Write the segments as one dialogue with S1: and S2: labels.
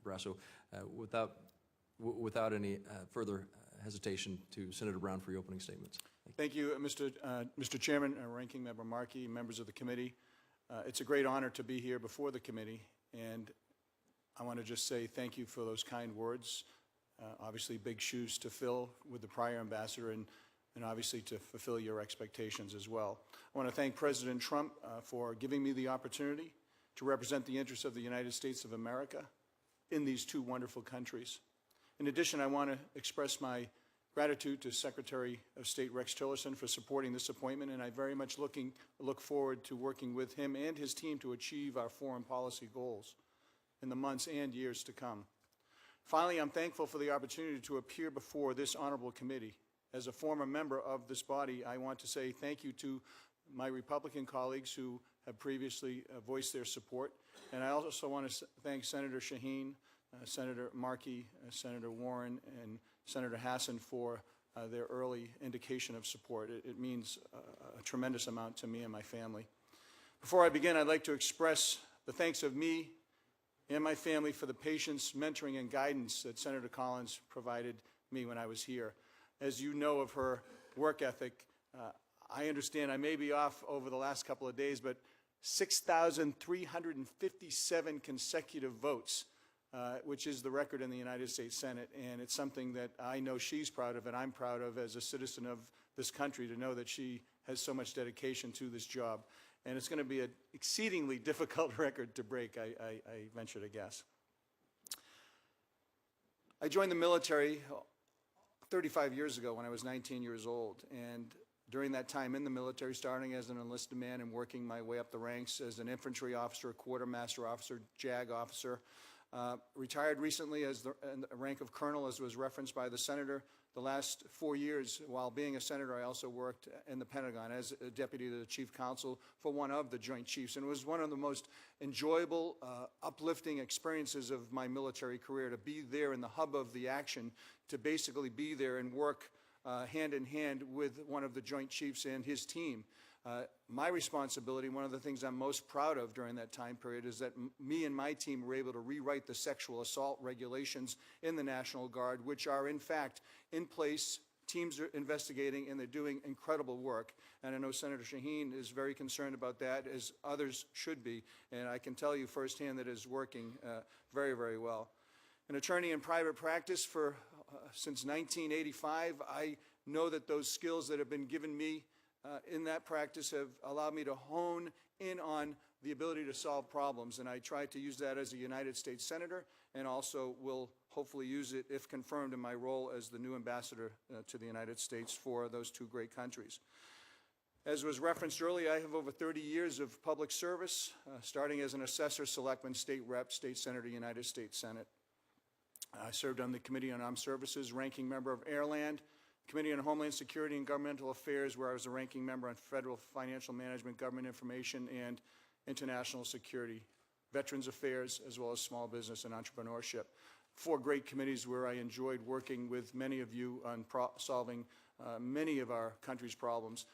S1: Barrasso. Without any further hesitation, to Senator Brown for your opening statements.
S2: Thank you, Mr. Chairman, Ranking Member Markey, members of the committee. It's a great honor to be here before the committee, and I want to just say thank you for those kind words. Obviously, big shoes to fill with the prior ambassador, and obviously to fulfill your expectations as well. I want to thank President Trump for giving me the opportunity to represent the interests of the United States of America in these two wonderful countries. In addition, I want to express my gratitude to Secretary of State Rex Tillerson for supporting this appointment, and I very much look forward to working with him and his team to achieve our foreign policy goals in the months and years to come. Finally, I'm thankful for the opportunity to appear before this honorable committee. As a former member of this body, I want to say thank you to my Republican colleagues who have previously voiced their support, and I also want to thank Senator Shaheen, Senator Markey, Senator Warren, and Senator Hassan for their early indication of support. It means a tremendous amount to me and my family. Before I begin, I'd like to express the thanks of me and my family for the patience, mentoring, and guidance that Senator Collins provided me when I was here. As you know of her work ethic, I understand I may be off over the last couple of days, but 6,357 consecutive votes, which is the record in the United States Senate, and it's something that I know she's proud of and I'm proud of as a citizen of this country, to know that she has so much dedication to this job. And it's going to be an exceedingly difficult record to break, I venture to guess. I joined the military 35 years ago when I was 19 years old, and during that time in the military, starting as an enlisted man and working my way up the ranks as an infantry officer, quartermaster officer, JAG officer, retired recently as the rank of colonel, as was referenced by the senator. The last 4 years, while being a senator, I also worked in the Pentagon as a deputy to the chief counsel for one of the Joint Chiefs. And it was one of the most enjoyable, uplifting experiences of my military career, to be there in the hub of the action, to basically be there and work hand in hand with one of the Joint Chiefs and his team. My responsibility, one of the things I'm most proud of during that time period, is that me and my team were able to rewrite the sexual assault regulations in the National Guard, which are in fact in place. Teams are investigating, and they're doing incredible work. And I know Senator Shaheen is very concerned about that, as others should be. And I can tell you firsthand that it is working very, very well. An attorney in private practice since 1985, I know that those skills that have been given me in that practice have allowed me to hone in on the ability to solve problems, and I try to use that as a United States Senator, and also will hopefully use it, if confirmed, in my role as the new ambassador to the United States for those two great countries. As was referenced earlier, I have over 30 years of public service, starting as an assessor, selectman, state rep, state senator, United States Senate. I served on the Committee on Armed Services, ranking member of Airland, Committee on Homeland Security and Governmental Affairs, where I was a ranking member on Federal Financial Management, Government Information, and International Security, Veterans Affairs, as well as Small Business and Entrepreneurship. 4 great committees where I enjoyed working with many of you on solving many of our country's problems.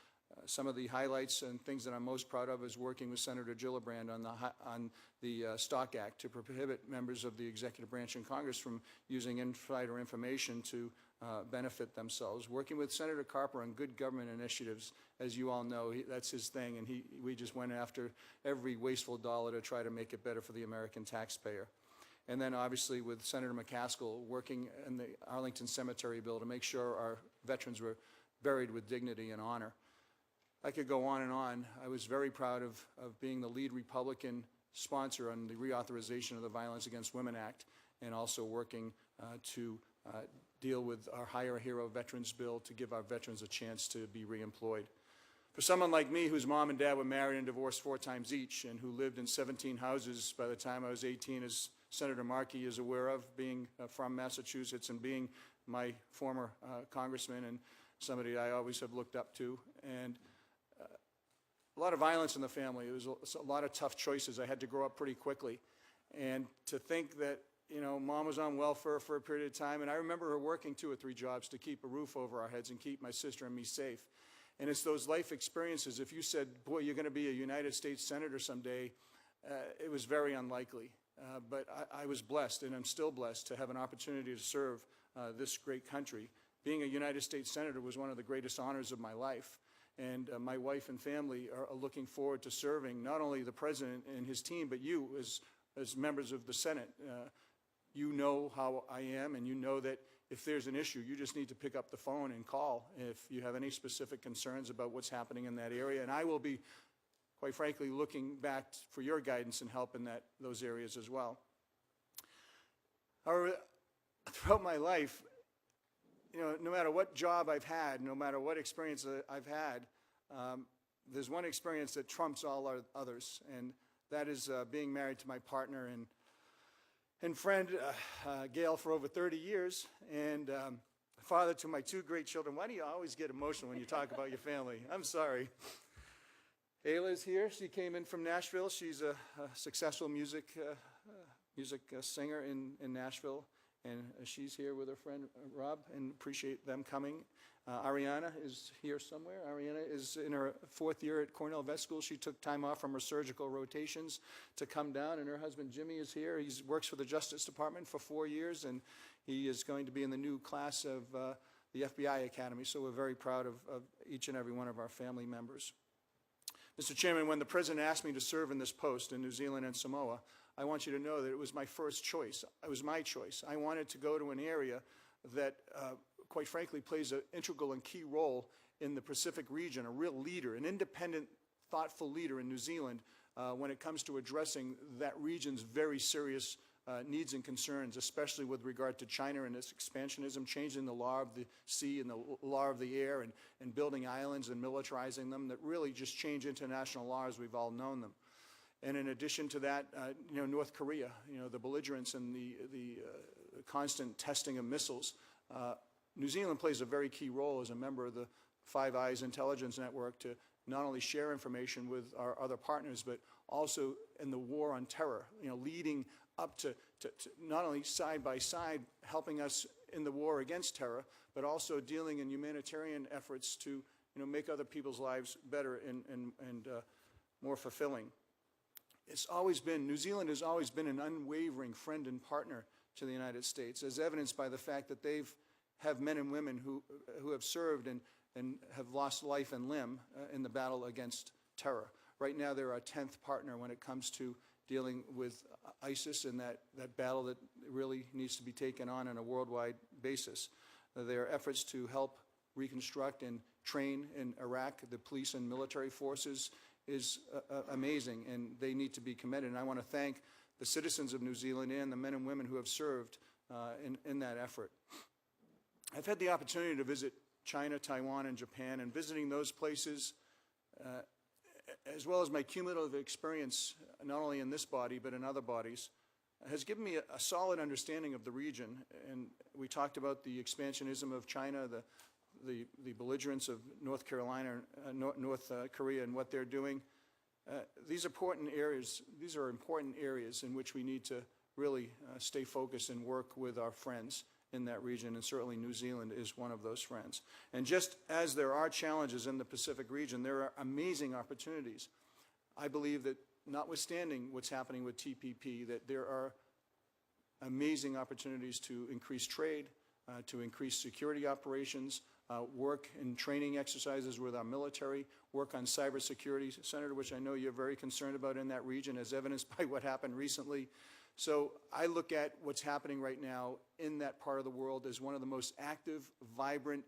S2: Some of the highlights and things that I'm most proud of is working with Senator Gillibrand on the Stock Act to prohibit members of the executive branch in Congress from using insider information to benefit themselves. Working with Senator Carper on good government initiatives, as you all know, that's his thing, and we just went after every wasteful dollar to try to make it better for the American taxpayer. And then obviously with Senator McCaskill working in the Arlington Cemetery bill to make sure our veterans were buried with dignity and honor. I could go on and on. I was very proud of being the lead Republican sponsor on the reauthorization of the Violence Against Women Act, and also working to deal with our Hire a Hero Veterans Bill to give our veterans a chance to be reemployed. For someone like me, whose mom and dad were married and divorced 4 times each, and who lived in 17 houses by the time I was 18, as Senator Markey is aware of, being from Massachusetts and being my former congressman and somebody I always have looked up to, and a lot of violence in the family. It was a lot of tough choices. I had to grow up pretty quickly. And to think that, you know, Mom was on welfare for a period of time, and I remember her working 2 or 3 jobs to keep a roof over our heads and keep my sister and me safe. And it's those life experiences. If you said, boy, you're going to be a United States Senator someday, it was very unlikely. but I was blessed, and I'm still blessed, to have an opportunity to serve this great country. Being a United States Senator was one of the greatest honors of my life, and my wife and family are looking forward to serving not only the President and his team, but you as members of the Senate. You know how I am, and you know that if there's an issue, you just need to pick up the phone and call if you have any specific concerns about what's happening in that area. And I will be, quite frankly, looking back for your guidance and help in those areas as well. However, throughout my life, no matter what job I've had, no matter what experience I've had, there's one experience that trumps all our others, and that is being married to my partner and friend, Gail, for over 30 years, and father to my 2 great children. Why do you always get emotional when you talk about your family? I'm sorry. Ayla's here. She came in from Nashville. She's a successful music singer in Nashville, and she's here with her friend Rob, and appreciate them coming. Ariana is here somewhere. Ariana is in her 4th year at Cornell Vet School. She took time off from her surgical rotations to come down, and her husband Jimmy is here. He works for the Justice Department for 4 years, and he is going to be in the new class of the FBI Academy, so we're very proud of each and every one of our family members. Mr. Chairman, when the President asked me to serve in this post in New Zealand and Samoa, I want you to know that it was my first choice. It was my choice. I wanted to go to an area that, quite frankly, plays an integral and key role in the Pacific region, a real leader, an independent, thoughtful leader in New Zealand when it comes to addressing that region's very serious needs and concerns, especially with regard to China and its expansionism, changing the law of the sea and the law of the air, and building islands and militarizing them that really just change international law as we've all known them. And in addition to that, North Korea, the belligerents and the constant testing of missiles. New Zealand plays a very key role as a member of the Five Eyes intelligence network to not only share information with our other partners, but also in the war on terror, leading up to not only side by side helping us in the war against terror, but also dealing in humanitarian efforts to make other people's lives better and more fulfilling. New Zealand has always been an unwavering friend and partner to the United States, as evidenced by the fact that they have men and women who have served and have lost life and limb in the battle against terror. Right now, they're our 10th partner when it comes to dealing with ISIS and that battle that really needs to be taken on a worldwide basis. Their efforts to help reconstruct and train in Iraq the police and military forces is amazing, and they need to be commended. And I want to thank the citizens of New Zealand and the men and women who have served in that effort. I've had the opportunity to visit China, Taiwan, and Japan, and visiting those places, as well as my cumulative experience, not only in this body, but in other bodies, has given me a solid understanding of the region. And we talked about the expansionism of China, the belligerence of North Carolina, North Korea, and what they're doing. These are important areas in which we need to really stay focused and work with our friends in that region, and certainly New Zealand is one of those friends. And just as there are challenges in the Pacific region, there are amazing opportunities. I believe that notwithstanding what's happening with TPP, that there are amazing opportunities to increase trade, to increase security operations, work in training exercises with our military, work on cybersecurity, Senator, which I know you're very concerned about in that region, as evidenced by what happened recently. So I look at what's happening right now in that part of the world as one of the most active, vibrant,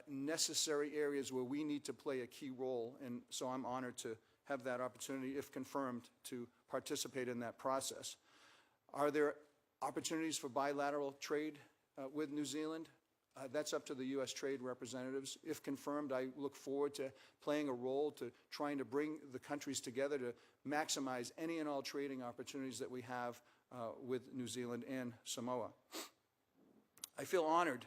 S2: necessary areas where we need to play a key role. And so I'm honored to have that opportunity, if confirmed, to participate in that process. Are there opportunities for bilateral trade with New Zealand? That's up to the U.S. trade representatives. If confirmed, I look forward to playing a role to trying to bring the countries together to maximize any and all trading opportunities that we have with New Zealand and Samoa. I feel honored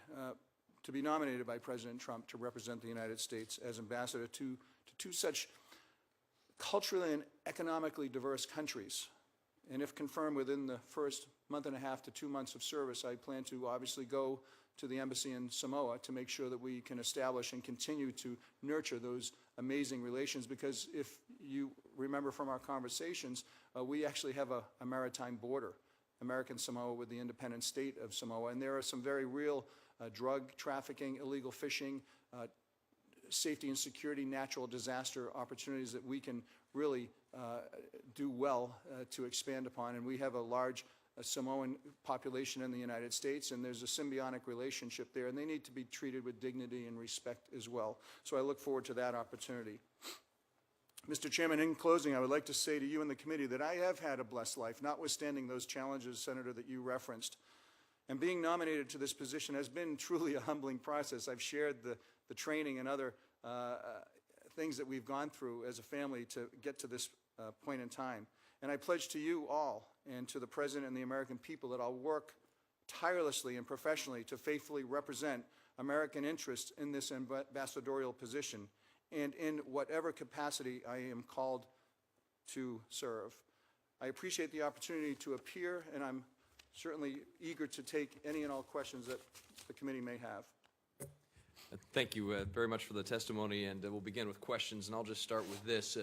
S2: to be nominated by President Trump to represent the United States as ambassador to two such culturally and economically diverse countries. And if confirmed within the first month and a half to 2 months of service, I plan to obviously go to the embassy in Samoa to make sure that we can establish and continue to nurture those amazing relations, because if you remember from our conversations, we actually have a maritime border, American Samoa with the independent state of Samoa, and there are some very real drug trafficking, illegal fishing, safety and security, natural disaster opportunities that we can really do well to expand upon. And we have a large Samoan population in the United States, and there's a symbiotic relationship there, and they need to be treated with dignity and respect as well. So I look forward to that opportunity. Mr. Chairman, in closing, I would like to say to you and the committee that I have had a blessed life, notwithstanding those challenges, Senator, that you referenced. And being nominated to this position has been truly a humbling process. I've shared the training and other things that we've gone through as a family to get to this point in time. And I pledge to you all and to the President and the American people that I'll work tirelessly and professionally to faithfully represent American interests in this ambassadorial position and in whatever capacity I am called to serve. I appreciate the opportunity to appear, and I'm certainly eager to take any and all questions that the committee may have.
S1: Thank you very much for the testimony, and we'll begin with questions, and I'll just start with this.